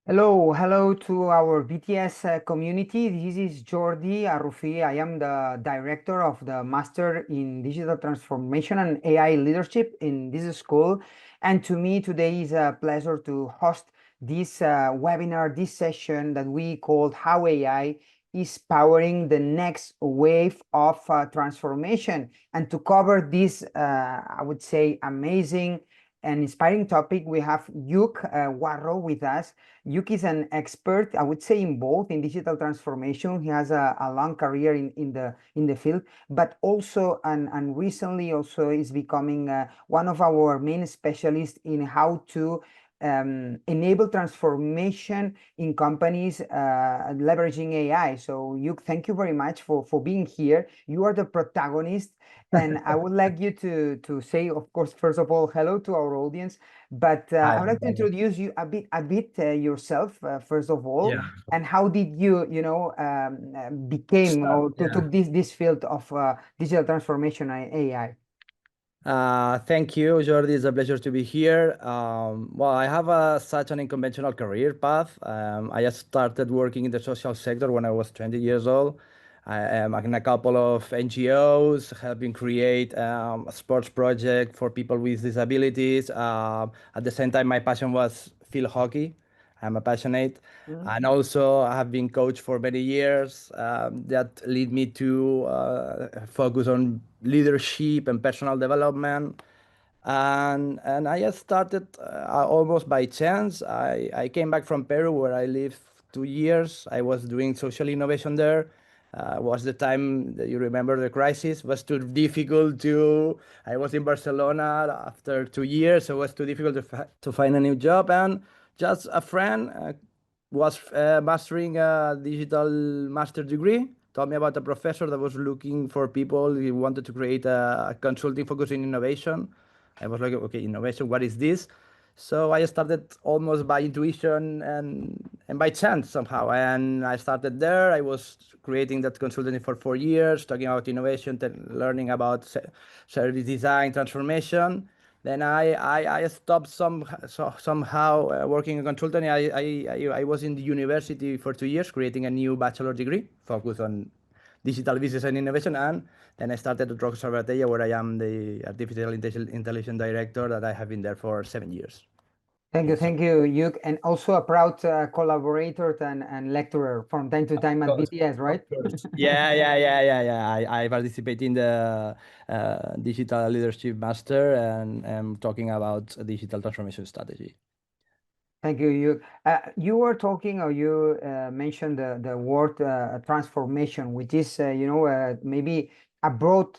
Hello to our BTS community. This is Jordi Arrufí. I am the director of the Master in Digital Transformation and AI Leadership in this school. And to me, today is a pleasure to host this webinar, this session that we called How AI is Powering the Next Wave of Transformation. And to cover this, I would say, amazing and inspiring topic, we have Lluc Guarro with us. Lluc is an expert, I would say, in both in digital transformation. He has a long career in the field, but also and recently also is becoming one of our main specialists in how to enable transformation in companies leveraging AI. So Lluc, thank you very much for being here. You are the protagonist, and I would like you to say, of course, first of all, hello to our audience. But Hi, I would like to everybody. introduce you a bit yourself, first of all, Yeah. and how did you, became Start. or Yeah. took this field of digital transformation and AI? Thank you, Jordi. It's a pleasure to be here. Well, I have such an unconventional career path. I just started working in the social sector when I was 20 years old. I am in a couple of NGOs, helping create a sports project for people with disabilities. At the same time, my passion was field hockey. I'm a passionate. Mm. And also, I have been coach for many years. That lead me to focus on leadership and personal development. And I just started almost by chance. I came back from Peru, where I lived 2 years. I was doing social innovation there. Was the time that you remember the crisis was too difficult to. I was in Barcelona after 2 years, so it was too difficult to find a new job. And just a friend was mastering a digital master degree. Told me about a professor that was looking for people. He wanted to create a consulting focus in innovation. I was like, okay, innovation, what is this? So I started almost by intuition and by chance somehow. And I started there. I was creating that consultancy for 4 years, talking about innovation, learning about service design, transformation. Then I stopped somehow working in consulting. I was in the university for 2 years, creating a new bachelor degree focused on digital business and innovation. And then I started at RocaSalvatella, where I am the artificial intelligence director that I have been there for 7 years. It's Thank you, Lluc, and also a proud collaborator and lecturer from time to time at course, BTS, of right? course. Yeah. I participate in the digital leadership master and am talking about a digital transformation strategy. Thank you. You were talking, or you mentioned the word transformation, which is maybe a broad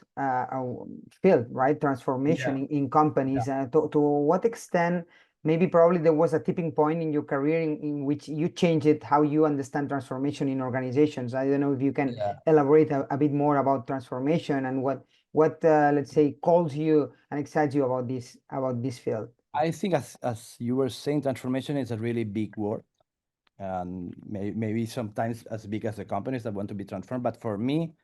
field, right? Transformation Yeah. in Yeah. companies. To what extent, maybe probably there was a tipping point in your career in which you changed it, how you understand transformation in organizations. I don't know if you can Yeah. elaborate a bit more about transformation and what let's say calls you and excites you about this field. I think as you were saying, transformation is a really big word, and maybe sometimes as big as the companies that want to be transformed. But for me,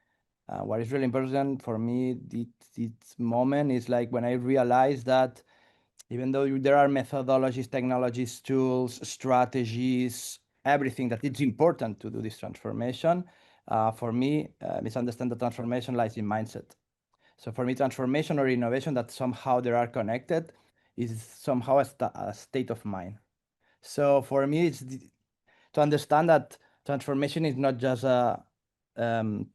what is really important for me, this moment is like when I realized that even though there are methodologies, technologies, tools, strategies, everything that it's important to do this transformation, for me, misunderstand the transformation lies in mindset. So for me, transformation or innovation that somehow they are connected is somehow a state of mind. So for me, to understand that transformation is not just um,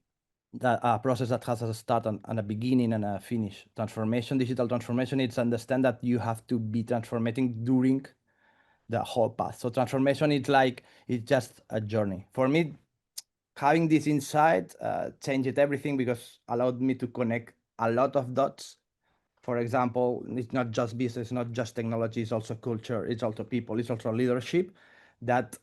a process that has a start and a beginning and a finish. Transformation, digital transformation, it's understand that you have to be transforming during the whole path. So transformation, it's just a journey. For me, having this insight changed everything because allowed me to connect a lot of dots. For example, it's not just business, not just technology, it's also culture, it's also people, it's also leadership that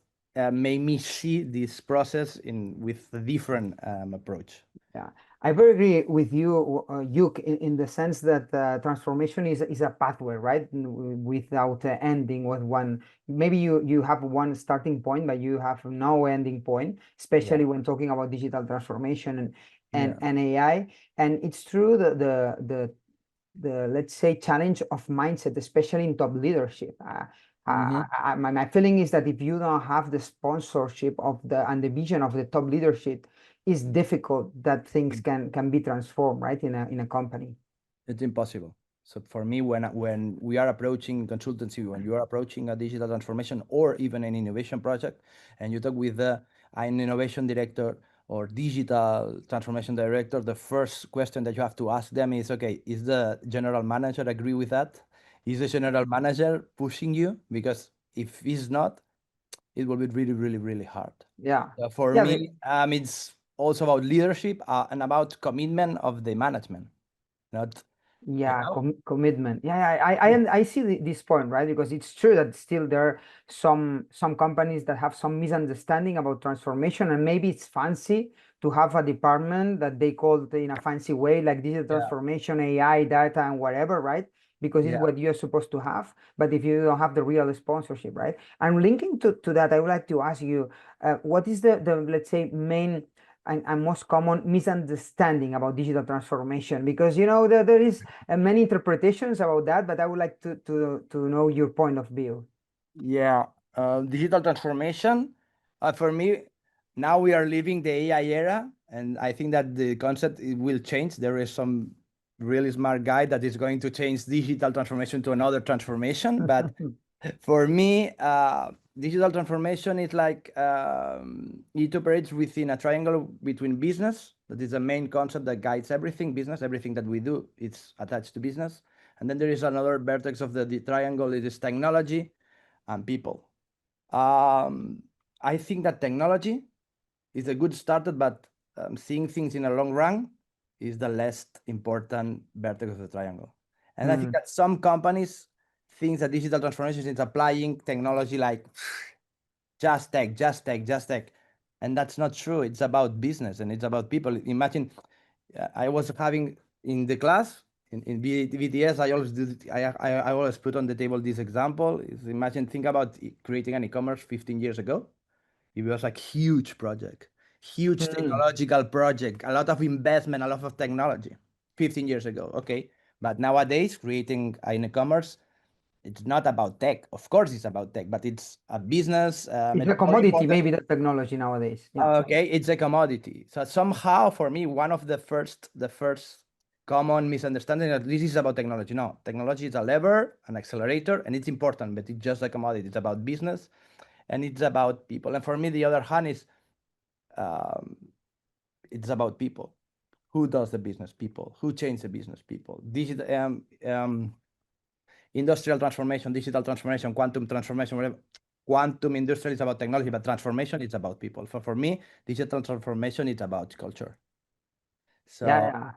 made me see this process in with a different approach. Yeah, I very agree with you, Yuk, in the sense that transformation is a pathway, right? Without ending with one. Maybe you have one starting point, but you have no ending point, Yeah, especially when talking about digital transformation yeah, and AI. And it's true that the let's say challenge of mindset, especially in top leadership. Mhm. My feeling is that if you don't have the sponsorship of the and the vision of the top leadership, it's difficult that things can be transformed, right, in a company. It's impossible. So for me, when we are approaching consultancy, when you are approaching a digital transformation or even an innovation project, and you talk with an innovation director or digital transformation director, the first question that you have to ask them is, okay, is the general manager agree with that? Is the general manager pushing you? Because if he's not, it will be really, really, really hard. Yeah. For Yeah, me, it's also about leadership and about commitment of the management, not, you yeah, know? commitment. Yeah, I see this point, right? Because it's true that still there are some companies that have some misunderstanding about transformation, and maybe it's fancy to have a department that they call it in a fancy way, like digital Yeah, transformation, AI, data, and whatever, right? Because it's yeah, what you're supposed to have. But if you don't have the real sponsorship, right? And linking to that, I would like to ask you, what is the let's say main and most common misunderstanding about digital transformation? Because there is many interpretations about that, but I would like to know your point of view. yeah. Digital transformation, for me, now we are living the AI era, and I think that the concept it will change. There is some really smart guy that is going to change digital transformation to another transformation, but for me, digital transformation is like it operates within a triangle between business, that is the main concept that guides everything, business, everything that we do, it's attached to business. And then there is another vertex of the triangle, it is technology and people. Um, I think that technology is a good starter, but seeing things in a long run is the less important vertex of the triangle. And I think Mm. that some companies think that digital transformation is applying technology like just tech, just tech, just tech. And that's not true. It's about business and it's about people. Imagine I was having in the class in BTS, I always do, I always put on the table this example. Is imagine, think about creating an e-commerce 15 years ago. It was like huge project, huge Mm. technological project, a lot of investment, a lot of technology 15 years ago. Okay. But nowadays, creating an e-commerce, it's not about tech. Of course, it's about tech, but it's a business. It's It's a more commodity, important. maybe, the technology nowadays. Yeah. Okay, it's a commodity. So somehow, for me, one of the first common misunderstanding that this is about technology. No, technology is a lever, an accelerator, and it's important, but it's just a commodity. It's about business, and it's about people. And for me, the other hand is um, it's about people. Who does the business? People. Who change the business? People. Industrial transformation, digital transformation, quantum transformation, whatever. Quantum industrial is about technology, but transformation is about people. For me, digital transformation is about culture. Yeah, So yeah.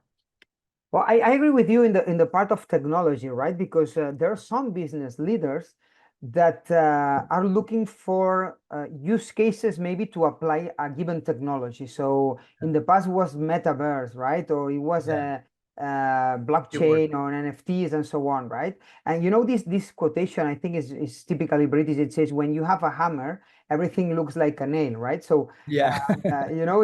Well, I agree with you in the part of technology, right? Because there are some business leaders that are looking for use cases maybe to apply a given technology. So in the past was metaverse, right? Or it was yeah, keyword. blockchain or NFTs and so on, right? And this quotation I think is typically British. It says when you have a hammer, everything looks like a nail, right? So Yeah,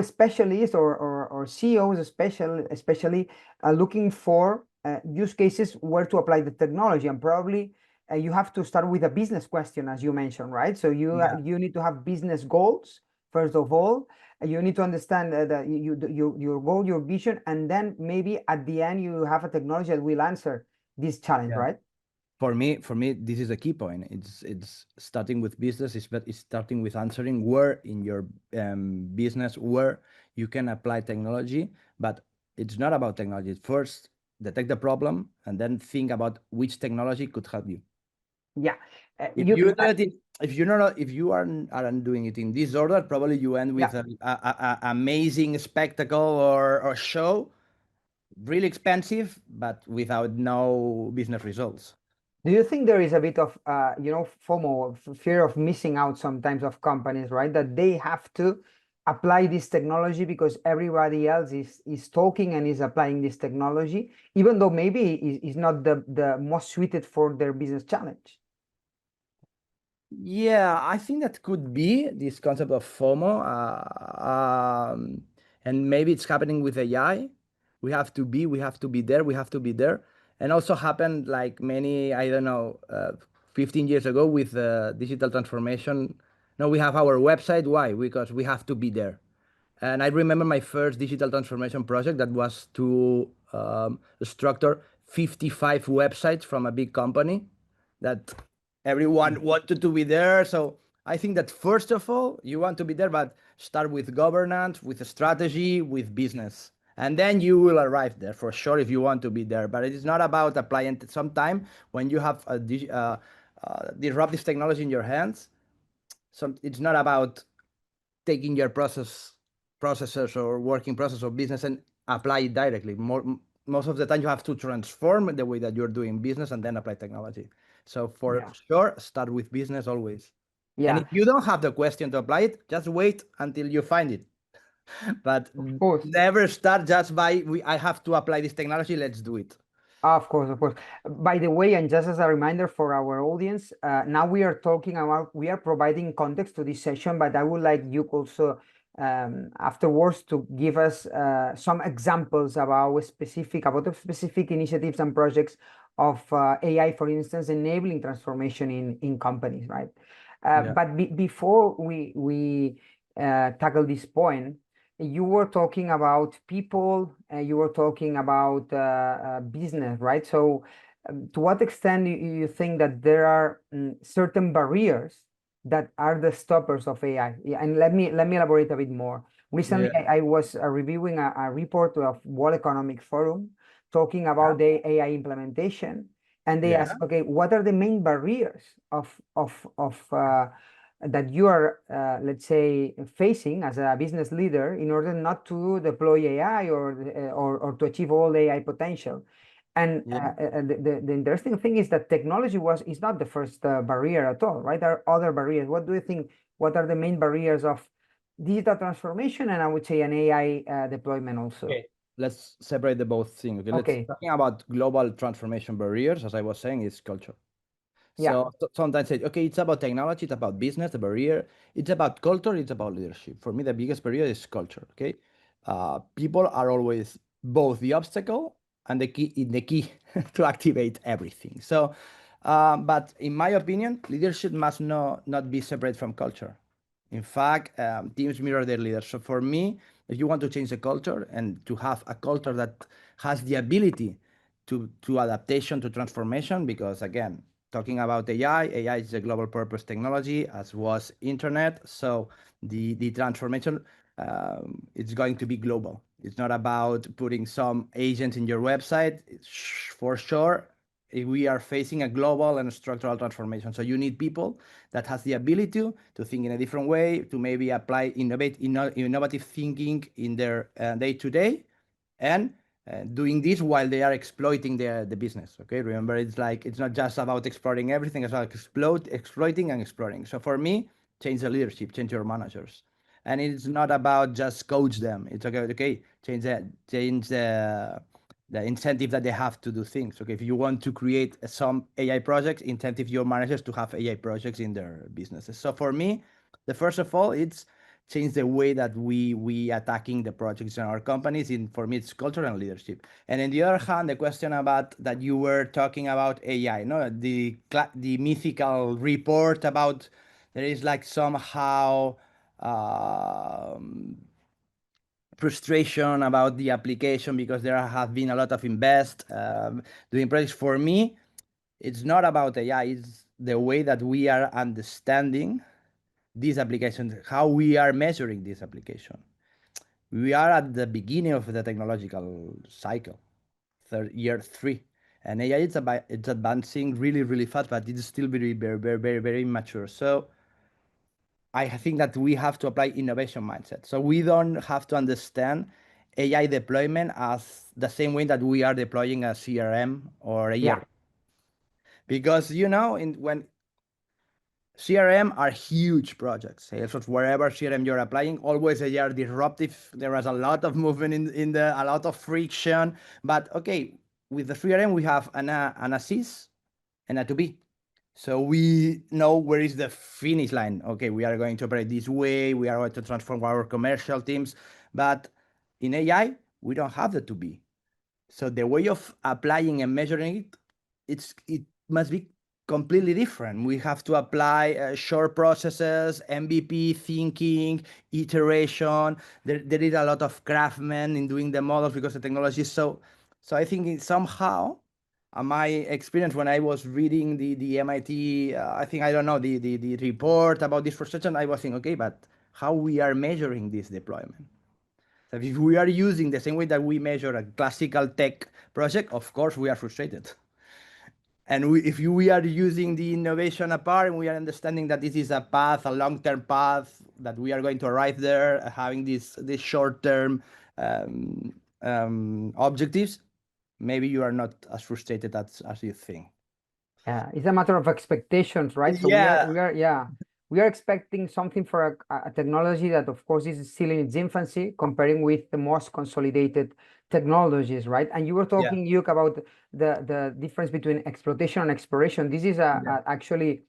specialists or CEOs especially looking for use cases where to apply the technology, and probably you have to start with a business question, as you mentioned, right? So yeah, you need to have business goals first of all. You need to understand that your goal, your vision, and then maybe at the end you have a technology that will answer this challenge, yeah. right? For me, this is a key point. It's starting with business. It's starting with answering where in your business where you can apply technology. But it's not about technology. First, detect the problem and then think about which technology could help you. Yeah. If you do it, if you aren't doing it in this order, probably you end Yeah. with a amazing spectacle or show, really expensive, but without no business results. Do you think there is a bit of FOMO, fear of missing out sometimes of companies, right? That they have to apply this technology because everybody else is talking and is applying this technology, even though maybe is not the most suited for their business challenge. Yeah, I think that could be this concept of FOMO, and maybe it's happening with AI. We have to be there, we have to be there, and also happened like many, I don't know, 15 years ago with digital transformation. Now we have our website. Why? Because we have to be there. And I remember my first digital transformation project that was to structure 55 websites from a big company that everyone wanted to be there. So I think that first of all, you want to be there, but start with governance, with a strategy, with business. And then you will arrive there for sure if you want to be there. But it is not about applying some time when you have a disruptive technology in your hands. It's not about taking your processes or working process or business and apply it directly. Most of the time you have to transform the way that you're doing business and then apply technology. So for sure, start with business always. And Yeah, if you don't have the question to apply it, just wait until you find it. But of course. never start just by I have to apply this technology, let's do it. Of course, of course. By the way, and just as a reminder for our audience, now we are talking about, we are providing context to this session, but I would like you also afterwards to give us some examples about the specific initiatives and projects of AI, for instance, enabling transformation in companies, right? Yeah. But before we tackle this point, you were talking about people, you were talking about business, right? So, to what extent you think that there are certain barriers that are the stoppers of AI? Yeah, and let me elaborate a bit more. Recently, Yeah. I was reviewing a report of World Economic Forum talking about the AI implementation, and they Yeah. asked, okay, what are the main barriers of that you are, let's say, facing as a business leader in order not to deploy AI or to achieve all AI potential. And Yeah. the interesting thing is that technology is not the first barrier at all, right? There are other barriers. What do you think? What are the main barriers of digital transformation and I would say an AI deployment also? Okay. Let's separate the both things. Okay. Let's Okay. talking about global transformation barriers, as I was saying, is culture. Yeah. So sometimes say, okay, it's about technology, it's about business, the barrier, it's about culture, it's about leadership. For me, the biggest barrier is culture. Okay, people are always both the obstacle and the key to activate everything. So, but in my opinion, leadership must not be separate from culture. In fact, teams mirror their leaders. So for me, if you want to change the culture and to have a culture that has the ability to adaptation to transformation, because again, talking about AI is a global purpose technology, as was internet. So the transformation it's going to be global. It's not about putting some agent in your website. For sure, we are facing a global and structural transformation. So you need people that has the ability to think in a different way, to maybe apply innovative thinking in their day to day, and doing this while they are exploiting the business. Okay, remember, it's not just about exploring everything, it's about exploiting and exploring. So for me, change the leadership, change your managers, and it's not about just coach them. It's okay, change the incentive that they have to do things. Okay, if you want to create some AI projects, incentive your managers to have AI projects in their businesses. So for me, the first of all, it's change the way that we attacking the projects in our companies. In for me, it's culture and leadership. And on the other hand, the question about that you were talking about AI, no, the mythical report about there is like somehow frustration about the application because there have been a lot of invest doing projects. For me, it's not about AI, it's the way that we are understanding these applications, how we are measuring this application. We are at the beginning of the technological cycle, year 3, and AI it's advancing really really fast, but it's still very immature. So I think that we have to apply innovation mindset. So we don't have to understand AI deployment as the same way that we are deploying a CRM or a Yeah. ERP. Because when CRM are huge projects. Salesforce, wherever CRM you're applying, always they are disruptive. There is a lot of movement a lot of friction. But okay, with the CRM we have an assist and a to be. So we know where is the finish line. Okay, we are going to operate this way. We are going to transform our commercial teams. But in AI, we don't have the to be. So the way of applying and measuring it must be completely different. We have to apply short processes, MVP thinking, iteration. There is a lot of craftsmen in doing the models because the technology is so. So I think somehow, my experience when I was reading the MIT, I think I don't know the report about this frustration, I was thinking, okay, but how we are measuring this deployment? So if we are using the same way that we measure a classical tech project, of course we are frustrated. And we are using the innovation apart and we are understanding that this is a path, a long-term path, that we are going to arrive there, having this short-term objectives, maybe you are not as frustrated as you think. Yeah, it's a matter of expectations, right? So Yeah, yeah, we are expecting something for a technology that, of course, is still in its infancy, comparing with the most consolidated technologies, right? And you were yeah, talking, Luke, about the difference between exploitation and exploration. This is yeah, actually,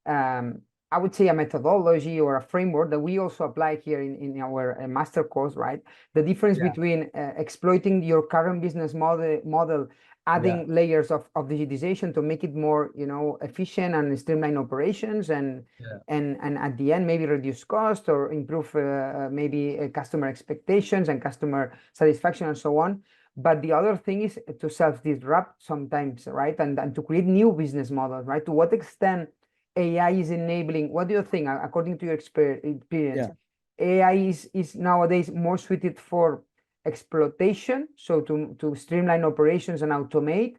I would say, a methodology or a framework that we also apply here in our master course, right? The difference yeah, between exploiting your current business model, yeah, adding layers of digitization to make it more, efficient and streamline operations, yeah. and at the end maybe reduce cost or improve maybe customer expectations and customer satisfaction and so on. But the other thing is to self-disrupt sometimes, right? And to create new business models, right? To what extent AI is enabling, what do you think, according to your experience, Yeah. AI is nowadays more suited for exploitation, so to streamline operations and automate,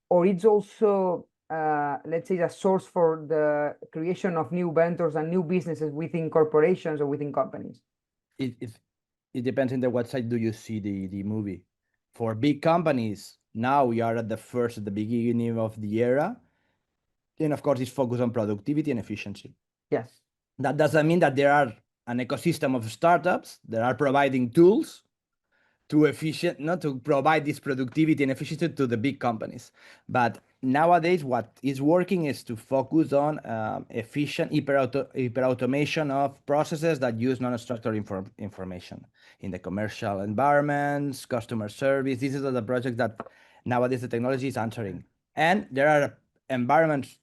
or it's also, let's say, a source for the creation of new ventures and new businesses within corporations or within companies? It it depends on the what side do you see the movie. For big companies, now we are at the beginning of the era. And of course, it's focused on productivity and efficiency. Yes, That doesn't mean that there are an ecosystem of startups that are providing tools to efficient, not to provide this productivity and efficiency to the big companies. But nowadays, what is working is to focus on efficient hyper automation of processes that use non-structured information in the commercial environments, customer service. This is the project that nowadays the technology is answering. And there are environments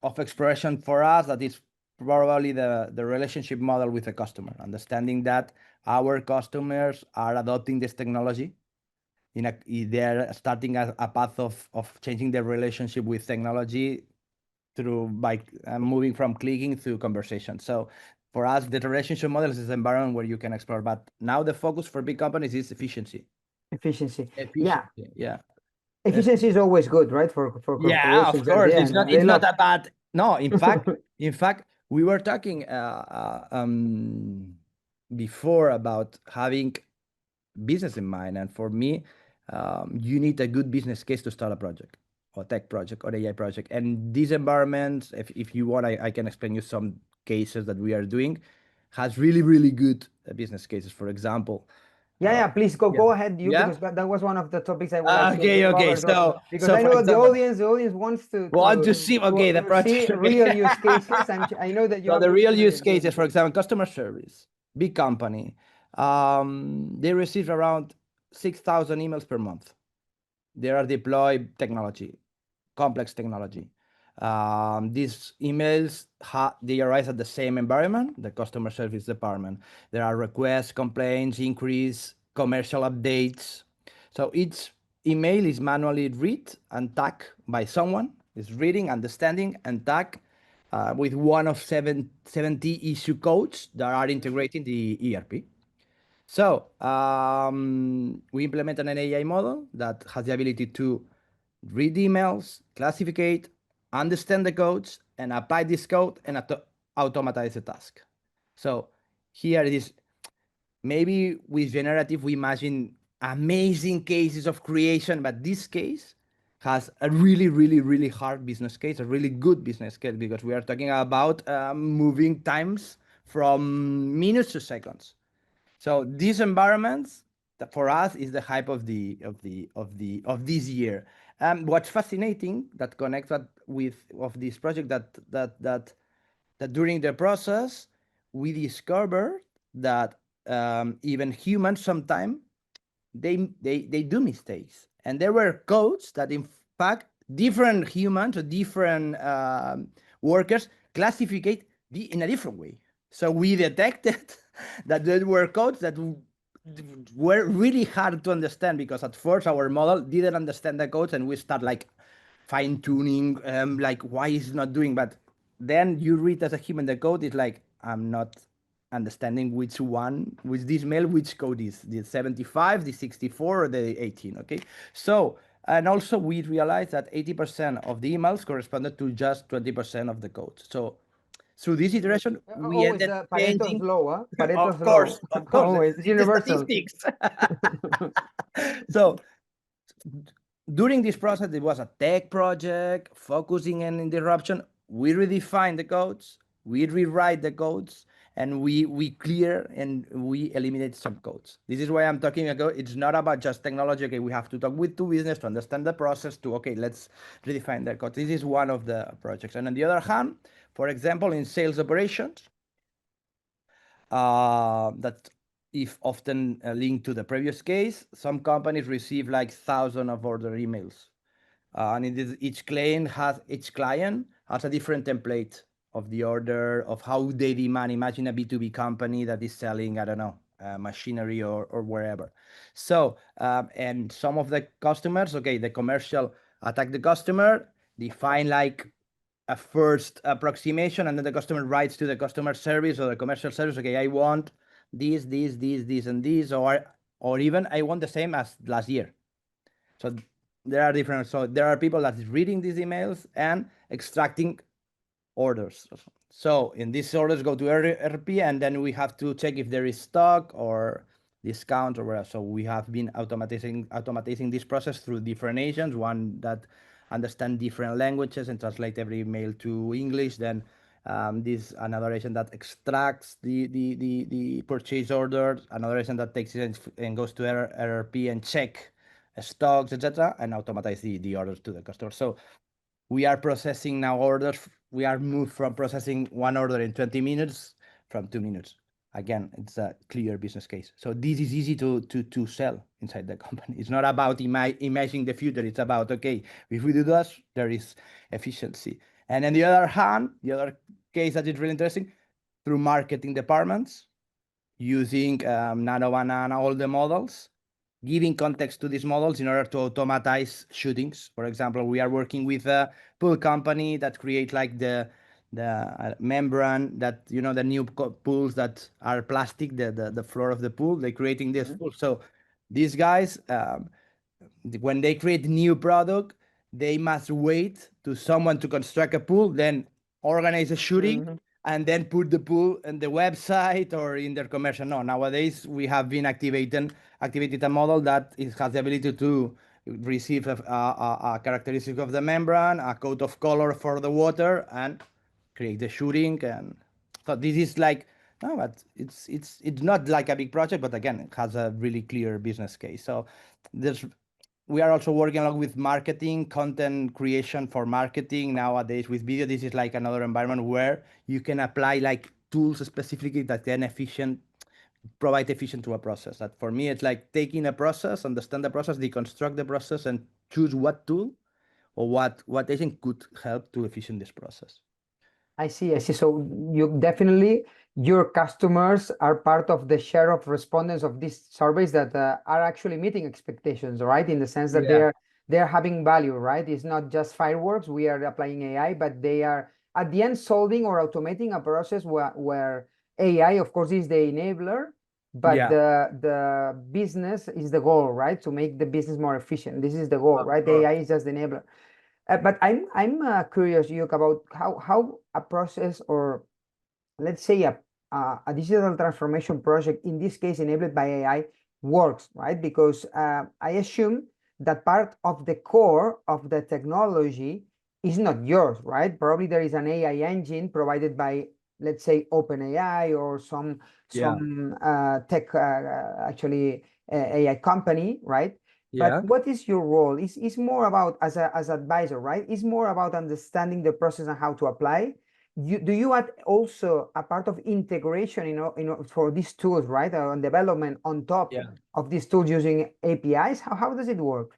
of exploration for us that is probably the relationship model with the customer, understanding that our customers are adopting this technology they're starting a path of changing their relationship with technology through by moving from clicking to conversation. So for us, the relationship model is this environment where you can explore. But now the focus for big companies is efficiency. efficiency. Yeah, Efficiency, yeah. efficiency is always good, right, for Yeah, of corporations at course. the end. It's They not love. a bad. No, in fact, we were talking before about having business in mind. And for me, you need a good business case to start a project or tech project or AI project. And these environments, if you want, I can explain you some cases that we are doing, has really, really good business cases. For example, Yeah, yeah, please go yeah, go ahead, you, yeah. because that was one of the topics I would like to Okay, okay. cover. Because So I for know that example, the audience wants to want to see okay the to see project. real Okay. use cases. I know that you So have the good real use experience. cases, for example, customer service, big company, they receive around 6,000 emails per month. They are deployed technology, complex technology. These emails they arise at the same environment, the customer service department. There are requests, complaints, inquiries, commercial updates. So each email is manually read and tagged by someone. Is reading, understanding, and tag with one of 70 issue codes that are integrating the ERP. So we implemented an AI model that has the ability to read emails, classify, understand the codes, and apply this code and automatize the task. So here it is. Maybe with generative, we imagine amazing cases of creation, but this case has a really, really, really hard business case, a really good business case, because we are talking about moving times from minutes to seconds. So these environments that for us is the hype of this year. What's fascinating that connects that with of this project that during the process we discovered that even humans sometimes they do mistakes, and there were codes that in fact different humans or different workers classificate in a different way. So we detected that there were codes that were really hard to understand because at first our model didn't understand the codes and we start like fine tuning, like why is it not doing. But then you read as a human the code, it's like I'm not understanding which this mail, which code is the 75, the 64, or the 18. Okay, so and also we realized that 80% of the emails corresponded to just 20% of the code. So through this iteration, we Always ended the Pareto's changing. law, huh? Pareto's Of law. course, of course, Always, it's it's universal. statistics. So during this process, it was a tech project focusing on interruption. We redefine the codes, we rewrite the codes, and we clear and we eliminate some codes. This is why I'm talking about. It's not about just technology. Okay, we have to talk with business to understand the process. To okay, let's redefine the code. This is one of the projects. And on the other hand, for example, in sales operations, that if often linked to the previous case, some companies receive like thousands of order emails, and it is each client has a different template of the order of how they demand. Imagine a B2B company that is selling, I don't know, machinery or wherever. So and some of the customers, okay, the commercial attack the customer, define like a first approximation, and then the customer writes to the customer service or the commercial service, okay, I want this, and this, or even I want the same as last year. So there are different. So there are people that is reading these emails and extracting orders. So in these orders go to RP, and then we have to check if there is stock or discount or whatever. So we have been automatizing this process through different agents. One that understand different languages and translate every email to English. Then this another agent that extracts the purchase order. Another agent that takes it and goes to RRP and check stocks, etc., and automatize the orders to the customer. So we are processing now orders. We are moved from processing one order in 20 minutes from 2 minutes. Again, it's a clear business case. So this is easy to sell inside the company. It's not about imagining the future. It's about, okay, if we do this, there is efficiency. And on the other hand, the other case that is really interesting, through marketing departments, using nano banana, all the models, giving context to these models in order to automatize shootings. For example, we are working with a pool company that create like the membrane that, you know, the new pools that are plastic, the floor of the pool, they're creating this pool. So these guys, when they create new product, they must wait to someone to construct a pool, then organize a shooting, and then put the pool in the website or in their commercial. No, nowadays we have been activated a model that has the ability to receive a characteristic of the membrane, a coat of color for the water, and create the shooting. And so this is like, no, but it's not like a big project, but again, it has a really clear business case. So there's we are also working along with marketing, content creation for marketing nowadays with video. This is like another environment where you can apply like tools specifically that can provide efficient to a process. That for me, it's like taking a process, understand the process, deconstruct the process, and choose what tool or what agent could help to efficient this process. I see, I see. So you definitely, your customers are part of the share of respondents of these surveys that are actually meeting expectations, right? In the sense that they're having value, right? It's not just fireworks. We are applying AI, but they are at the end solving or automating a process where AI, of course, is the enabler, but the business is the goal, right? To make the business more efficient. This is the goal, right? The AI is just the enabler. But I'm curious, Lluc, about how a process, or let's say a digital transformation project, in this case enabled by AI, works, right? Because I assume that part of the core of the technology is not yours, right? Probably there is an AI engine provided by, let's say, OpenAI or some tech actually AI company, right? But what is your role? It's more about as advisor, right? It's more about understanding the process and how to apply. Do you add also a part of integration, for these tools, right? On development on top of these tools using APIs? How does it work?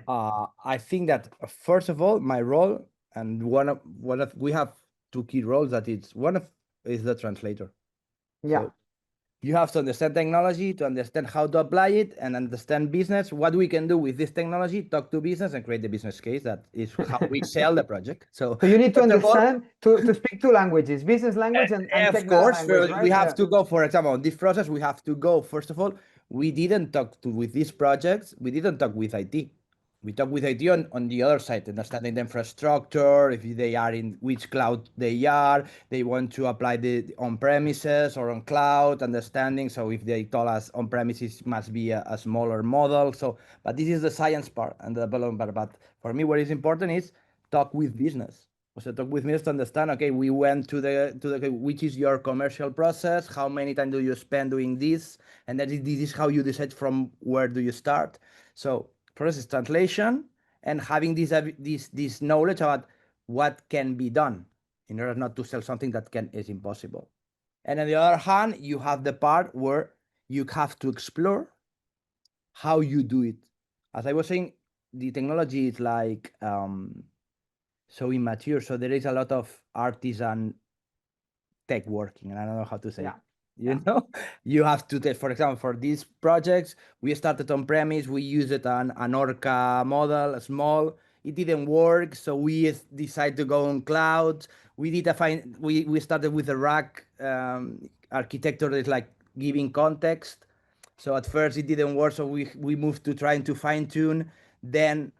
I think that first of all, my role and one of we have two key roles that it's one of is the translator. Yeah. So you have to understand technology to understand how to apply it and understand business, what we can do with this technology, talk to business and create the business case. That is how we sell the project. So So you need to first of all, understand to speak two languages, business language and of technical course, language, we right? have Yeah. to go, for example, on this process, we have to go, first of all, we didn't talk with these projects, we didn't talk with IT. We talk with IT on the other side, understanding the infrastructure, if they are in which cloud they want to apply the on premises or on cloud, understanding. So if they told us on premises must be a smaller model. So, but this is the science part and the development part. But for me, what is important is talk with business. So talk with me to understand, okay, we went to the which is your commercial process, how many time do you spend doing this, and this is how you decide from where do you start. So process translation and having this knowledge about what can be done in order not to sell something that is impossible. And on the other hand, you have the part where you have to explore how you do it. As I was saying, the technology is like so immature. So there is a lot of artisan tech working, and I don't know how to say. Yeah. You Yeah. know, you have to test. For example, for these projects, we started on premise. We used an Orca model, a small. It didn't work, so we decided to go on cloud. We did a fine. We started with a rack architecture that is like giving context. So at first it didn't work, so we moved to trying to fine tune. Then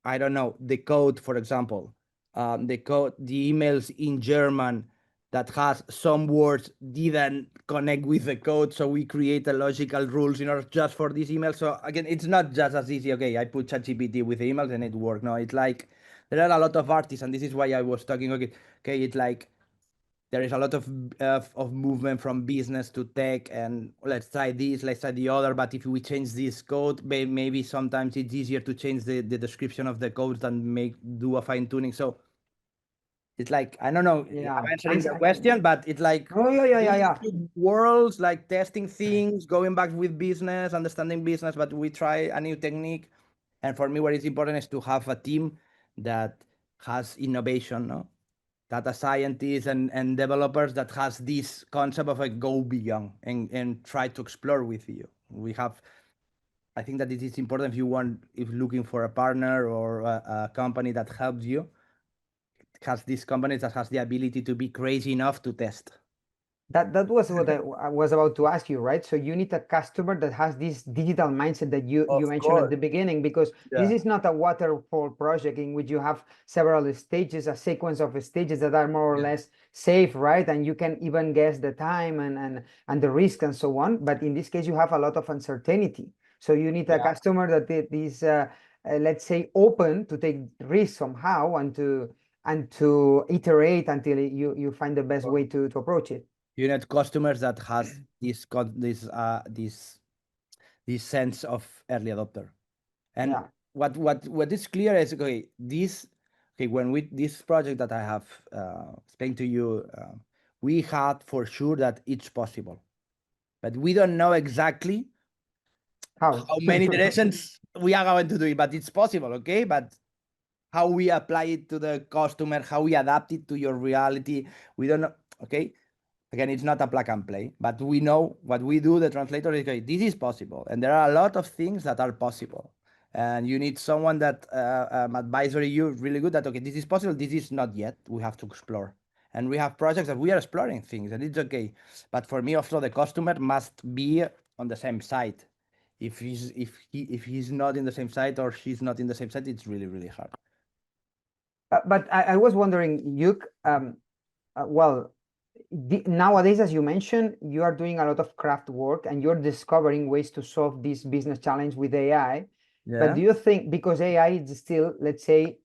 I don't know, the code, for example, the emails in German that has some words didn't connect with the code, so we create a logical rules in order just for this email. So again, it's not just as easy. Okay, I put ChatGPT with emails and it worked. No, it's like there are a lot of artists, and this is why I was talking. Okay, it's like there is a lot of movement from business to tech, and let's try this, let's try the other. But if we change this code, maybe sometimes it's easier to change the description of the code than do a fine tuning. So it's like, I don't know if Yeah. I'm answering the question, but it's like Oh, these yeah. two worlds, like testing things, going back with business, understanding business, but we try a new technique. And for me, what is important is to have a team that has innovation, no? Data scientists and developers that has this concept of like go beyond and try to explore with you. I think that it is important if looking for a partner or a company that helps you, has these companies that has the ability to be crazy enough to test. That was what I was about to ask you, right? So you need a customer that has this digital mindset that you Of mentioned at course. the beginning, because this Yeah. is not a waterfall project in which you have several stages, a sequence of stages that are more or Yeah. less safe, right? And you can even guess the time and the risk and so on. But in this case, you have a lot of uncertainty. So you need a Yeah. customer that is, let's say, open to take risks somehow and to iterate until you find the best way to approach it. You need customers that has this sense of early adopter. And Yeah. what is clear is, okay, when we this project that I have explained to you, we had for sure that it's possible, but we don't know exactly How? how many directions we are going to do it. But it's possible, okay? But how we apply it to the customer, how we adapt it to your reality, we don't know. Okay, again, it's not a plug and play, but we know what we do. The translator is, okay, this is possible, and there are a lot of things that are possible, and you need someone that advisory you really good that, okay, this is possible, this is not yet, we have to explore. And we have projects that we are exploring things, and it's okay. But for me also, the customer must be on the same side. If he's not in the same side or she's not in the same side, it's really, really hard. But I was wondering, Yuk, well, nowadays, as you mentioned, you are doing a lot of craft work and you're discovering ways to solve this business challenge with AI. But Yeah. do you think, because AI is still, let's say,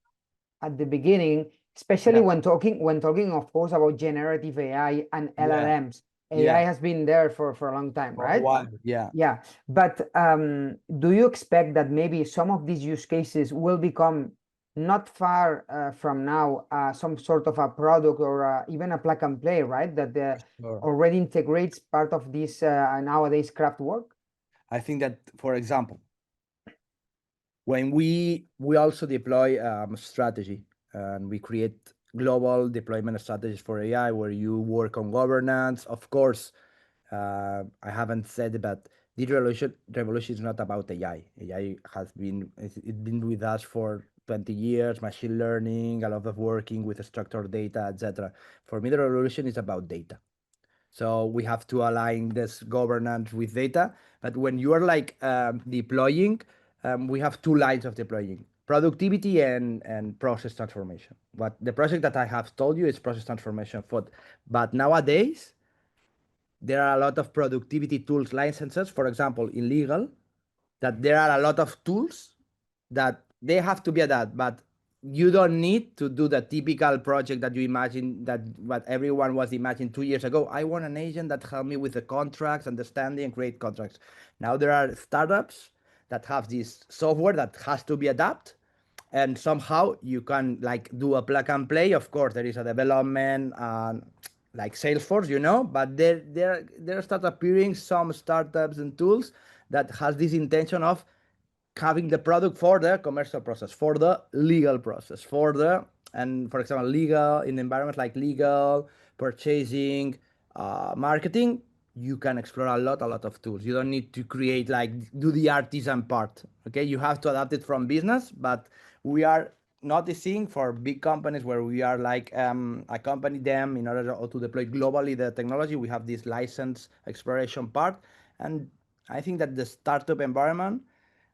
at the beginning, especially Yeah. when talking, of course, about generative AI and Yeah. LLMs, AI Yeah. has been there for a long time, For a right? while. Yeah. Yeah, but do you expect that maybe some of these use cases will become not far from now some sort of a product or even a plug and play, right? That Sure. already integrates part of this nowadays craft work? I think that, for example, when we also deploy strategy, and we create global deployment strategies for AI, where you work on governance. Of course, I haven't said it, but digital revolution is not about AI. AI has been it's been with us for 20 years. Machine learning, a lot of working with structured data, etc. For me, the revolution is about data. So we have to align this governance with data. But when you are like deploying, we have two lines of deploying: productivity and process transformation. But the project that I have told you is process transformation. But nowadays, there are a lot of productivity tools licenses, for example, in legal, that there are a lot of tools that they have to be adapted, but you don't need to do the typical project that you imagine, that what everyone was imagining 2 years ago. I want an agent that help me with the contracts, understanding and create contracts. Now there are startups that have this software that has to be adapted, and somehow you can like do a plug and play. Of course, there is a development like Salesforce, but there start appearing some startups and tools that has this intention of having the product for the commercial process, for the legal process, and for example, legal in environments like legal, purchasing, marketing. You can explore a lot of tools. You don't need to create like do the artisan part. Okay, you have to adapt it from business, but we are noticing for big companies where we are like accompany them in order to deploy globally the technology. We have this license exploration part, and I think that the startup environment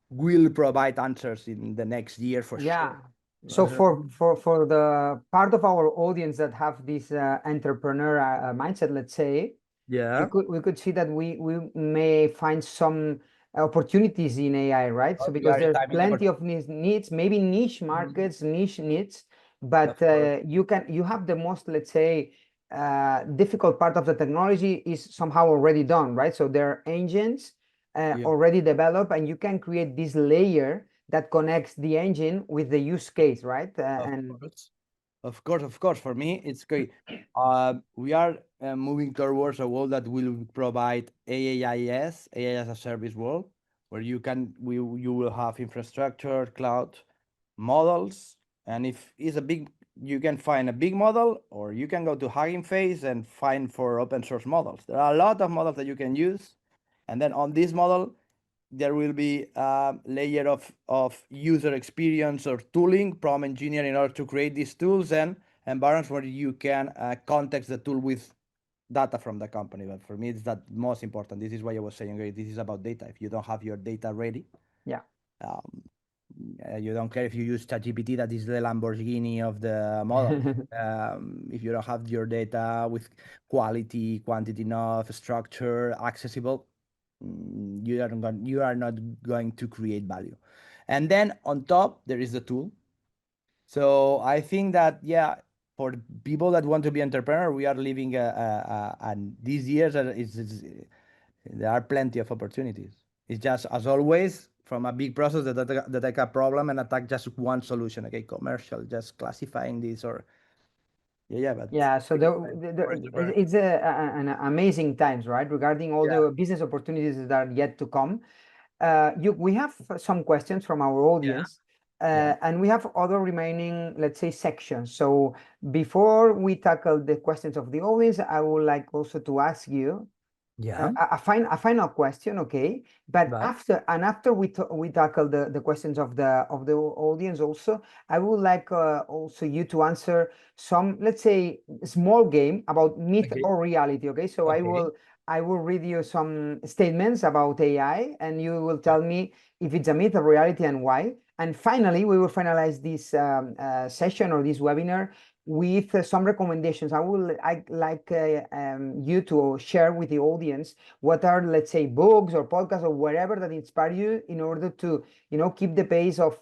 will provide answers in the next year for Yeah. sure. So for the part of our audience that have this entrepreneur mindset, let's say, Yeah. we could see that we may find some opportunities in AI, right? So We because are there's timing plenty of opportunities. needs, maybe niche markets, niche needs, but Of course. you have the most, let's say, difficult part of the technology is somehow already done, right? So there are engines Yeah. already developed, and you can create this layer that connects the engine with the use case, right? Of And course. Of course, of course. For me, it's great. We are moving towards a world that will provide AAIS, AI as a service world, where you will have infrastructure, cloud models, and if it's a big, you can find a big model, or you can go to Hugging Face and find for open source models. There are a lot of models that you can use, and then on this model, there will be a layer of user experience or tooling, prompt engineering, in order to create these tools, and environments where you can context the tool with data from the company. But for me, it's that most important. This is why I was saying, okay, this is about data. If you don't have your data ready, yeah. um, you don't care if you use ChatGPT, that is the Lamborghini of the model. If you don't have your data with quality, quantity enough, structure, accessible, you are not going to create value. And then on top, there is the tool. So I think that, yeah, for people that want to be entrepreneur, we are living and these years there are plenty of opportunities. It's just as always from a big process that take a problem and attack just one solution. Okay, commercial, just classifying this or yeah, but Yeah, so for entrepreneur. it's an amazing times, right? Regarding all Yeah, the business opportunities that are yet to come. We have some questions from our yeah, audience, yeah, and we have other remaining, let's say, sections. So before we tackle the questions of the audience, I would like also to ask you yeah. a final question, okay? But But after we tackle the questions of the audience also, I would like also you to answer some, let's say, small game about myth okay, or reality, okay? So okay, I will read you some statements about AI, and you will yeah, tell me if it's a myth or reality and why. And finally, we will finalize this session or this webinar with some recommendations. I like you to share with the audience what are, let's say, books or podcasts or whatever that inspire you in order to, keep the pace of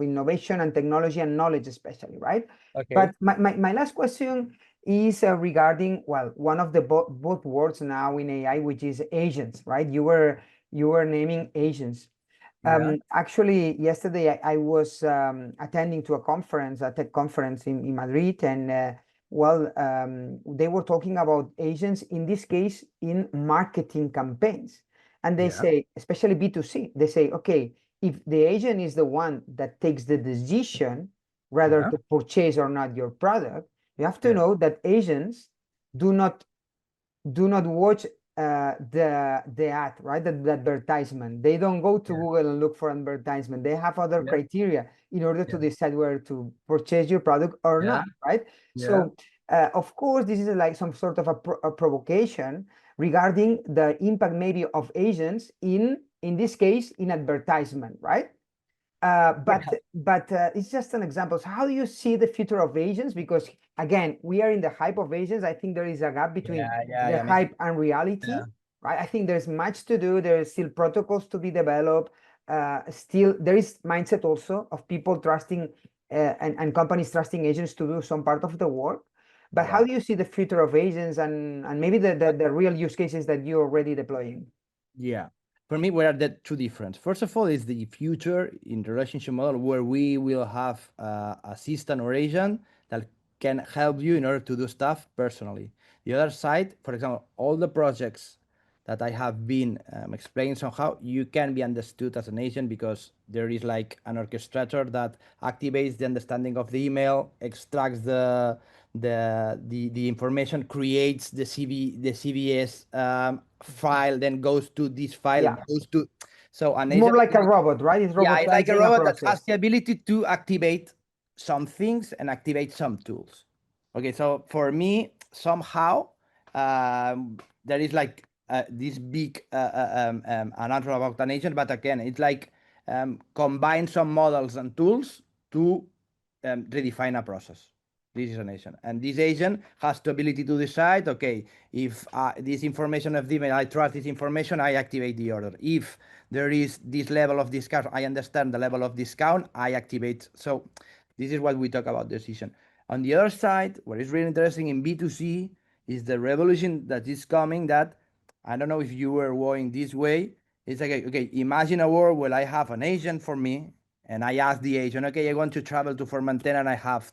innovation and technology and knowledge, especially, right? okay, But my last question is regarding, well, one of the both words now in AI, which is agents, right? You were naming agents. yeah, Actually, yesterday I was attending to a conference, a tech conference in Madrid, and they were talking about agents, in this case, in marketing campaigns. And they yeah, say, especially B2C, they say, okay, if the agent is the one that takes the decision whether to purchase or not your product, you have to know that agents do not watch the ad, right? The advertisement. They don't go to Google and look for advertisement. They have other criteria in order to decide whether to purchase your product or not, right? So of course, this is like some sort of a provocation regarding the impact maybe of agents in this case in advertisement, right? But it's just an example. So how do you see the future of agents? Because again, we are in the hype of agents. I think there is a gap between the hype and reality, right? I think there's much to do. There is still protocols to be developed. Still, there is mindset also of people trusting and companies trusting agents to do some part of the work. But how do you see the future of agents and maybe the real use cases that you're already deploying? Yeah. For me, where are the two different? First of all, is the future in the relationship model where we will have a system or agent that can help you in order to do stuff personally. The other side, for example, all the projects that I have been explaining somehow, you can be understood as an agent because there is like an orchestrator that activates the understanding of the email, extracts the information, creates the CVS file, then goes to this file, goes to so an It's more agent like a robot, right? It's yeah, like a robotizing a robot that has process. the ability to activate some things and activate some tools. Okay, so for me, somehow there is like this big announcement about an agent, but again, it's like combine some models and tools to redefine a process. This is an agent, and this agent has the ability to decide. Okay, if this information of the email, I trust this information, I activate the order. If there is this level of discount, I understand the level of discount, I activate. So this is what we talk about decision. On the other side, what is really interesting in B2C is the revolution that is coming. That I don't know if you were going this way. It's like, okay, imagine a world where I have an agent for me, and I ask the agent, okay, I want to travel to Formentera, and I have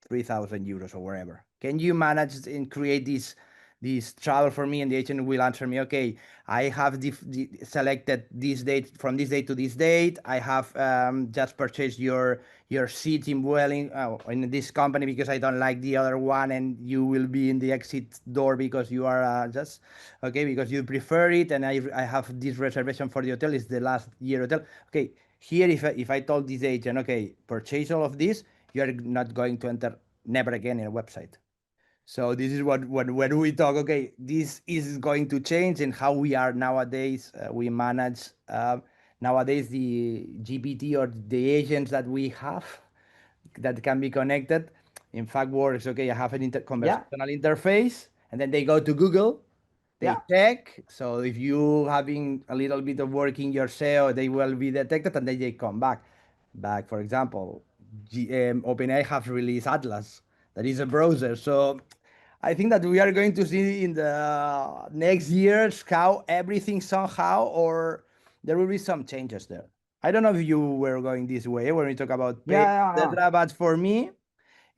3,000 euros or wherever. Can you manage and create this travel for me? And the agent will answer me, okay, I have selected this date from this date to this date. I have just purchased your seat in Vueling in this company because I don't like the other one, and you will be in the exit door because you are just okay because you prefer it, and I have this reservation for the hotel. It's the last year hotel. Okay, here if I told this agent, okay, purchase all of this, you are not going to enter never again in a website. So this is what when we talk, okay, this is going to change in how we are nowadays. We manage nowadays the GPT or the agents that we have that can be connected. In fact, works. Okay, I have an conversational interface, and then they go to Google. They check. So if you having a little bit of work in your SEO, they will be detected, and then they come back. For example, OpenAI have released Atlas, that is a browser. So I think that we are going to see in the next years how everything somehow, or there will be some changes there. I don't know if you were going this way when we talk about pay, etc. But for me,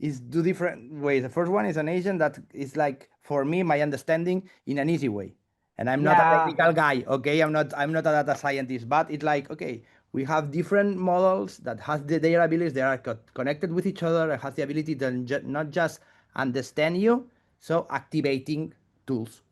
it's two different ways. The first one is an agent that is like, for me, my understanding in an easy way. And I'm not a technical guy, okay? I'm not a data scientist, but it's like, okay, we have different models that has their abilities, they are connected with each other, and has the ability to not just understand you, so activating tools.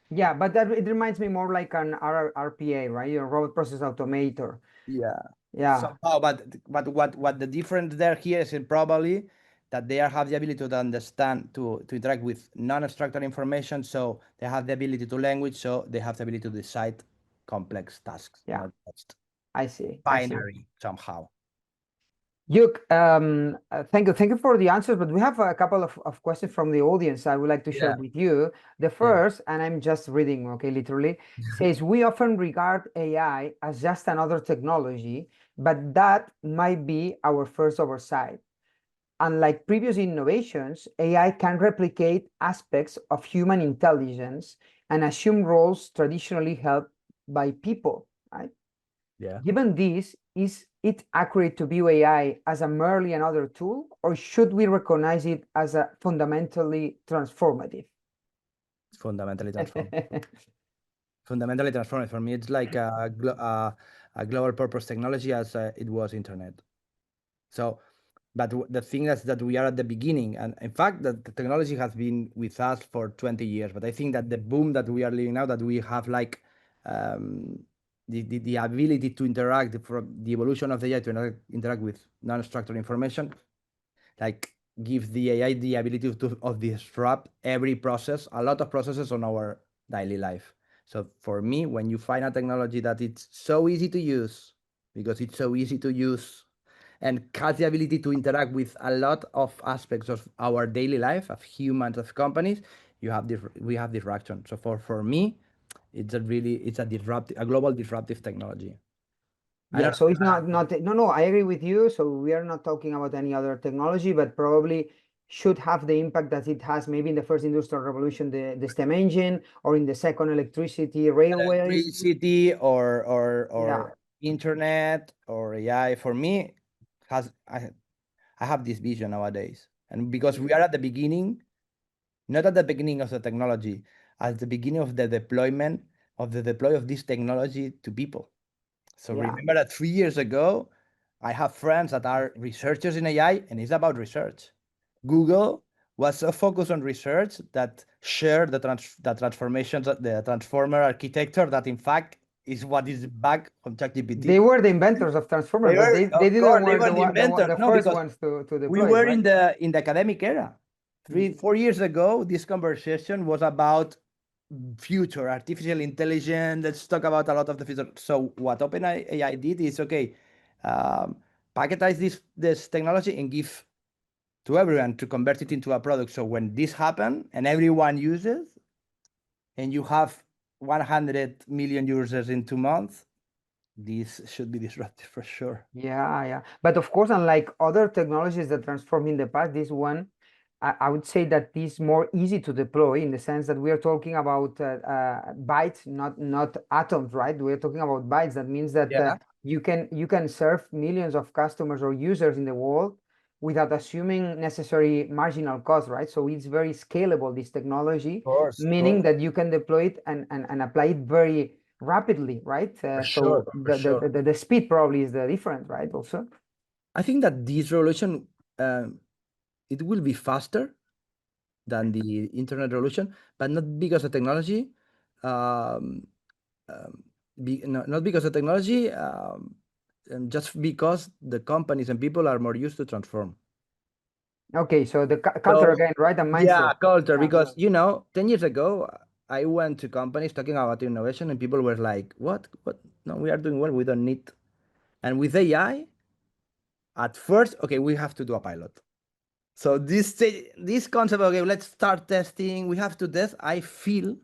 Yeah, but it reminds me more like an RPA, right? Your robot process automator. Yeah. Yeah. Somehow, but what the difference there here is probably that they have the ability to understand, to interact with non-structured information, so they have the ability to language, so they have the ability to decide complex tasks, not just I see. binary somehow. Lluc, thank you for the answers, but we have a couple of questions from the audience I would like to share with you. The first, and I'm just reading, okay, literally, says, we often regard AI as just another technology, but that might be our first oversight. Unlike previous innovations, AI can replicate aspects of human intelligence and assume roles traditionally held by people, right? Given this, is it accurate to view AI as a merely another tool, or should we recognize it as a fundamentally transformative? It's fundamentally transformative. fundamentally transform it. For me, it's like a global purpose technology as it was internet. So, but the thing is that we are at the beginning, and in fact, that the technology has been with us for 20 years. But I think that the boom that we are living now, that we have like um, the ability to interact, from the evolution of the AI to interact with non-structured information, like gives the AI the ability to of disrupt every process, a lot of processes on our daily life. So for me, when you find a technology that it's so easy to use, because it's so easy to use, and has the ability to interact with a lot of aspects of our daily life, of humans, of companies, you have we have disruption. So for me, it's a global disruptive technology. I Yeah, don't so it's know. no, I agree with you. So we are not talking about any other technology, but probably should have the impact that it has maybe in the first industrial revolution, the steam engine, or in the second electricity, railways. Electricity or Yeah, internet or AI for me has I have this vision nowadays, and because we are at the beginning, not at the beginning of the technology, at the beginning of the deploy of this technology to people. So yeah. remember that 3 years ago, I have friends that are researchers in AI, and it's about research. Google was so focused on research that shared the transformations, the transformer architecture, that in fact is what is back on They ChatGPT. were the inventors of Transformer, They but were, they of didn't course, they were were the inventors. the No, first because ones to we deploy it, were right? in the academic era. Mm. 3 4 years ago, this conversation was about future artificial intelligence. Let's talk about a lot of the future. So what OpenAI did is okay, um, packetize this technology and give to everyone to convert it into a product. So when this happens and everyone uses, and you have 100 million users in 2 months, this should be disruptive for sure. Yeah, yeah. But of course, unlike other technologies that transform in the past, this one, I would say that is more easy to deploy in the sense that we are talking about bytes, not atoms, right? We're talking about bytes. That means that Yeah, you can serve millions of customers or users in the world without assuming necessary marginal cost, right? So it's very scalable, this technology, of meaning course, that you can deploy it and apply it very rapidly, right? for So sure, for sure. the speed probably is the difference, right? Also, I think that this revolution, it will be faster than the internet revolution, but not because of technology, um, not because of technology, just because the companies and people are more used to transform. okay, so the culture So again, right? And yeah, mindset. culture. Yeah, Because 10 years ago, I went to companies talking about innovation, and people were like, "What? What? No, we are doing well. We don't need." And with AI, at first, okay, we have to do a pilot. So this concept, okay, let's start testing. We have to test. I feel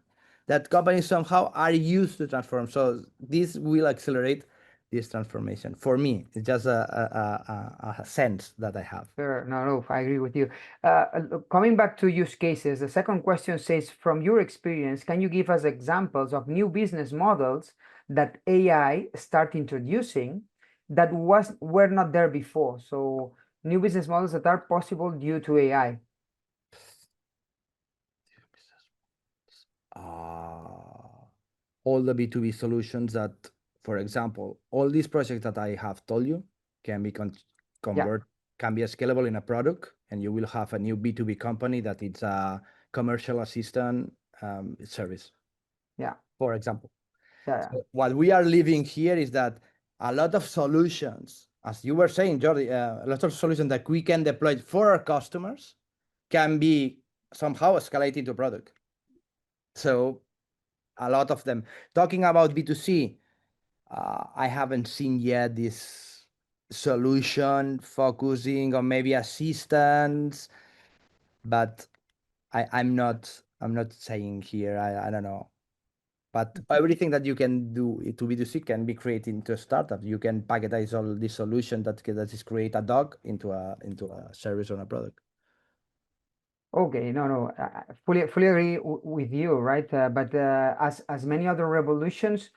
that companies somehow are used to transform. So this will accelerate this transformation. For me, it's just a sense that I have. sure. No, no, I agree with you. Look, coming back to use cases, the second question says, from your experience, can you give us examples of new business models that AI start introducing that were not there before? So new business models that are possible due to AI. uh, all the B2B solutions that, for example, all these projects that I have told you can be Yeah, convert can be scalable in a product, and you will have a new B2B company that it's a commercial assistant service, yeah, for example. yeah, So what we are living here is that a lot of solutions, as you were saying, Jordi, a lot of solutions that we can deploy for our customers can be somehow escalated to product. So a lot of them. Talking about B2C, I haven't seen yet this solution focusing on maybe assistance, but I'm not saying here. I don't know. But everything that you can do to B2C can be created into a startup. You can packetize all this solution that is create a dog into a service or a product. Okay, no, no, I fully agree with you, right? But as many other revolutions,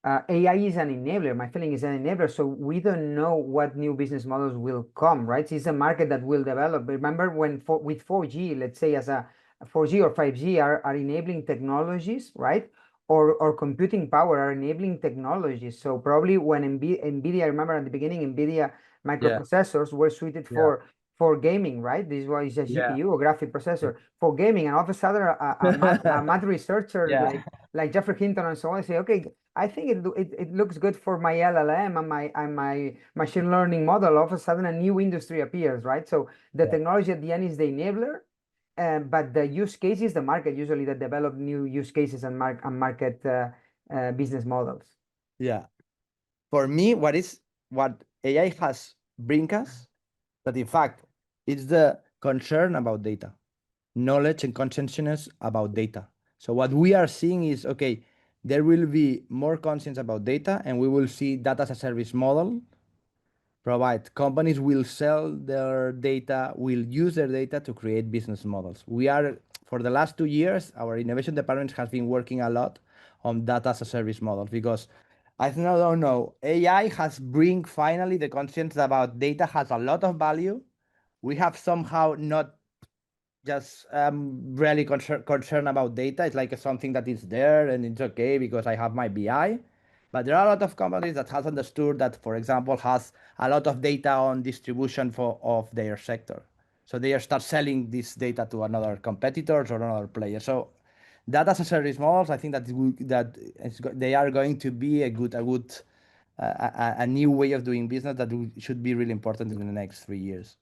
AI is an enabler. My feeling is an enabler. So we don't know what new business models will come, right? It's a market that will develop. Remember when with 4G, let's say as a 4G or 5G are enabling technologies, right? or computing power are enabling technologies. So probably when NVIDIA, I remember at the beginning, NVIDIA Yeah. microprocessors were suited Yeah. for gaming, right? This was a Yeah. GPU, a graphic processor for gaming, and all of a sudden a math researcher Yeah. like Jeffrey Hinton and so on say, okay, I think it looks good for my LLM and my machine learning model. All of a sudden, a new industry appears, right? So the Yeah. technology at the end is the enabler, but the use case is the market usually that develop new use cases and market business models. Yeah. For me, what AI has bring us, that in fact, it's the concern about data, knowledge and consciousness about data. So what we are seeing is, okay, there will be more conscience about data, and we will see data as a service model provide. Companies will sell their data, will use their data to create business models. We are, for the last 2 years, our innovation department has been working a lot on data as a service models, because I don't know, AI has bring finally the conscience about data has a lot of value. We have somehow not just really concerned about data. It's like something that is there and it's okay because I have my BI. But there are a lot of companies that has understood that, for example, has a lot of data on distribution of their sector. So they start selling this data to another competitors or another player. So data as a service models, I think they are going to be a new way of doing business that should be really important in the next 3 years.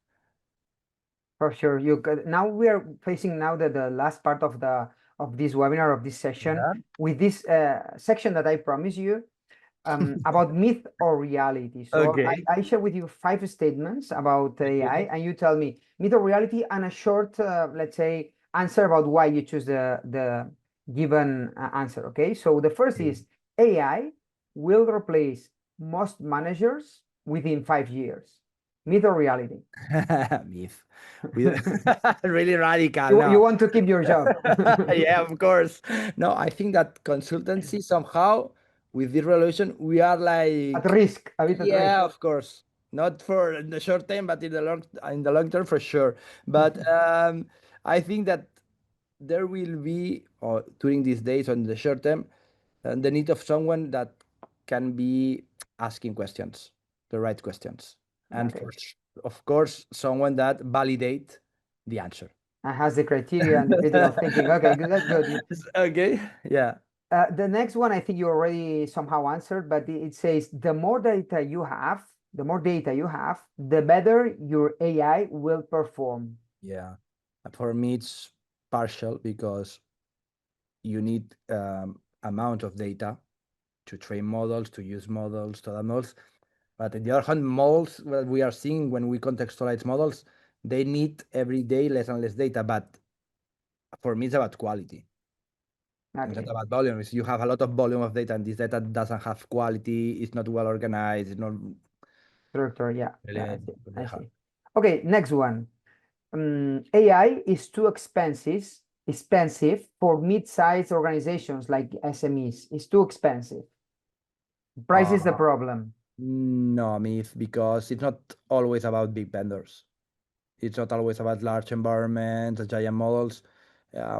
For sure. Now we are facing now the last part of this webinar, of this session, Yeah. with this section that I promised you, about myth or reality. So Okay. I share with you 5 statements about AI, Okay. and you tell me myth or reality, and a short, let's say, answer about why you choose the given answer. Okay. So the first is AI will replace most managers within 5 years. Myth or reality? Myth. We really radical. You No. want to keep your job. Yeah, of course. No, I think that consultancy somehow with this revolution we are At like, risk, a bit at risk. yeah, of course. Not for the short term, but in the long term for sure. But I think that there will be, or during these days on the short term, the need of someone that can be asking questions, the right questions, and Okay. of course someone that validate the answer. And has the criteria and the critical thinking. Okay, good. That's good. Okay, yeah. The next one, I think you already somehow answered, but it says the more data you have, the better your AI will perform. Yeah, for me it's partial because you need amount of data to train models, to use models, to adapt models. But on the other hand, models that we are seeing when we contextualize models, they need every day less and less data. But for me, it's about quality. It's not Okay, about volume. It's you have a lot of volume of data, and this data doesn't have quality. It's not well organized. It's not director. Yeah, yeah, I really, see. I really hard. see. Okay, next one. AI is too expensive for mid-sized organizations like SMEs. It's too expensive. Price is the Uh, problem. no, myth, because it's not always about big vendors. It's not always about large environments, giant models.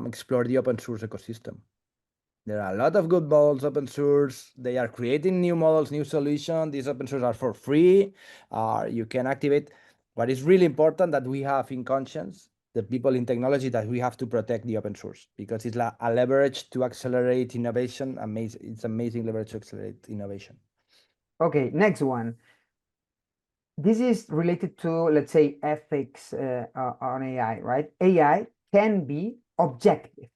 Explore the open source ecosystem. There are a lot of good models open source. They are creating new models, new solutions. These open source are for free. You can activate. What is really important that we have in conscience, the people in technology, that we have to protect the open source because it's a leverage to accelerate innovation. Amazing, it's amazing leverage to accelerate innovation. Okay, next one. This is related to, let's say, ethics on AI, right? AI can be objective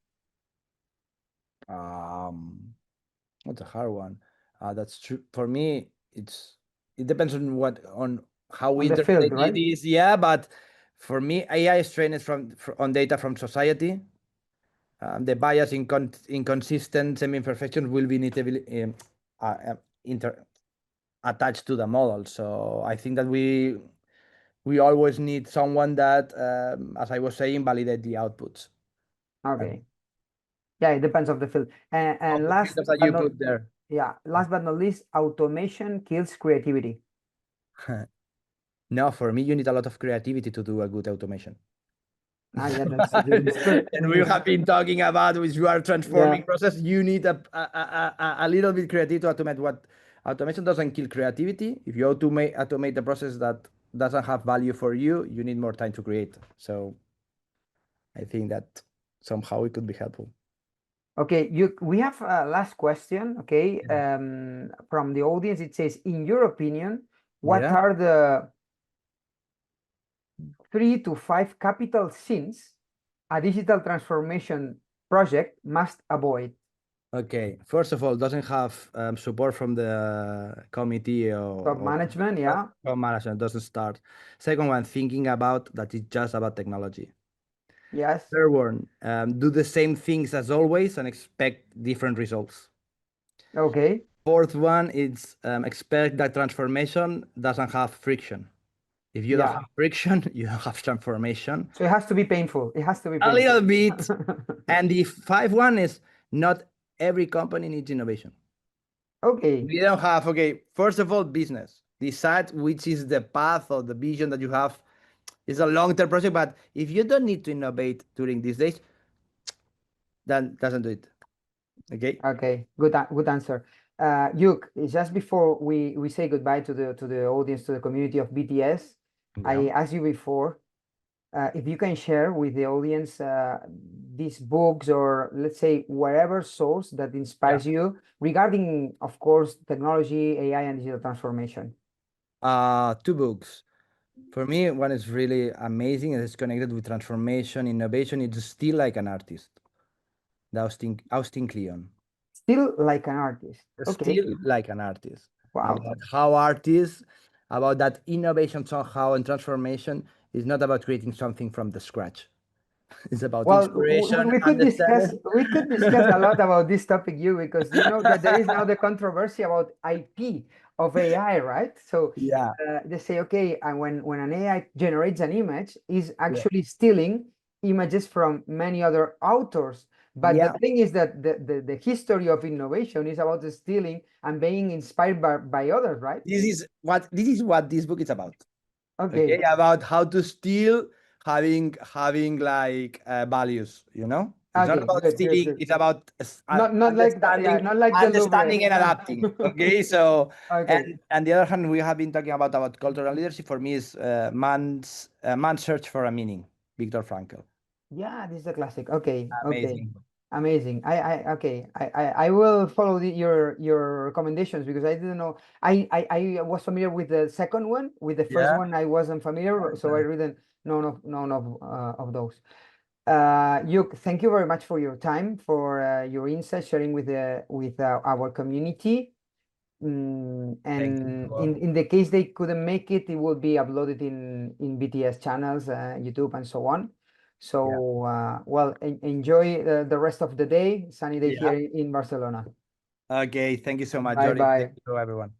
That's a hard one. That's true. For me, it depends on how we on the field, interpret it right? is. Yeah, but for me, AI is trained on data from society. The bias, inconsistent, semi-imperfections will be inevitably uh, uh, inter attached to the model. So I think that we always need someone that, as I was saying, validate the outputs Okay. Yeah, it depends of the field. of And the filters that you put there. last but not least, automation kills creativity. No, for me, you need a lot of creativity to do a good automation. Yeah, that's good. And we have been talking about which you are transforming Yeah. process. You need a little bit creative to automate what automation doesn't kill creativity. If you automate the process that doesn't have value for you, you need more time to create. So I think that somehow it could be helpful. Okay, we have a last question, okay, Yeah. from the audience. It says, in your opinion, what Yeah. are the 3 to 5 capital sins a digital transformation project must avoid? Okay. First of all, doesn't have support from the committee Top or management, yeah. from management. Doesn't start. Second one, thinking about that it's just about technology. Yes. Third one, do the same things as always and expect different results. Okay. Fourth one is expect that transformation doesn't have friction. If you don't Yeah. have friction, you don't have transformation. So it has to be painful. It has to be A painful. little bit. And the five one is not every company needs innovation. Okay. We don't have, okay, first of all, business. Decide which is the path or the vision that you have. It's a long-term project, but if you don't need to innovate during these days, then doesn't do it. Okay. Okay. Good answer. Yuk, just before we say goodbye to the audience, to the community of BTS, Yeah. I asked you before, if you can share with the audience these books or let's say whatever source that Yeah. inspires you regarding, of course, technology, AI, and digital transformation. Two books. For me, one is really amazing and it's connected with transformation, innovation. It's still like an artist. The Austin Kleon. Still like an artist. Okay. Still like an artist. Wow. About how artists, about that innovation somehow and transformation is not about creating something from the scratch. It's about Well, inspiration, discuss understanding. a lot about this topic, you, because you know that there is now the controversy about IP of AI, right? So Yeah, they say, okay, and when an AI generates an image, is yeah, actually stealing images from many other authors. But the yeah. thing is that the history of innovation is about the stealing and being inspired by others, right? This is what this book is about. Okay, Okay, about how to steal having like values. It's not okay, about good, good, stealing. good. It's about Not like that, yeah, understanding, not like the Louvre. understanding and adapting. Okay, so Okay. and the other hand, we have been talking about cultural leadership. For me, is man's search for a meaning. Viktor Frankl. Yeah, this is a classic. Okay, okay. Amazing. Amazing. Okay. I will follow your recommendations because I didn't know. I was familiar with the second one. With the first Yeah. one, I wasn't familiar, so I Okay. didn't none of those. Yuk, thank you very much for your time, for your insight, sharing with our community. Thank you. And in the case they couldn't make it, it will be uploaded in BTS channels, YouTube, and so on. Yeah. So, well, enjoy the rest of the day. Sunny day Yeah. here in Barcelona. Okay. Thank you so much, Bye Jordi. Thank bye. you, everyone.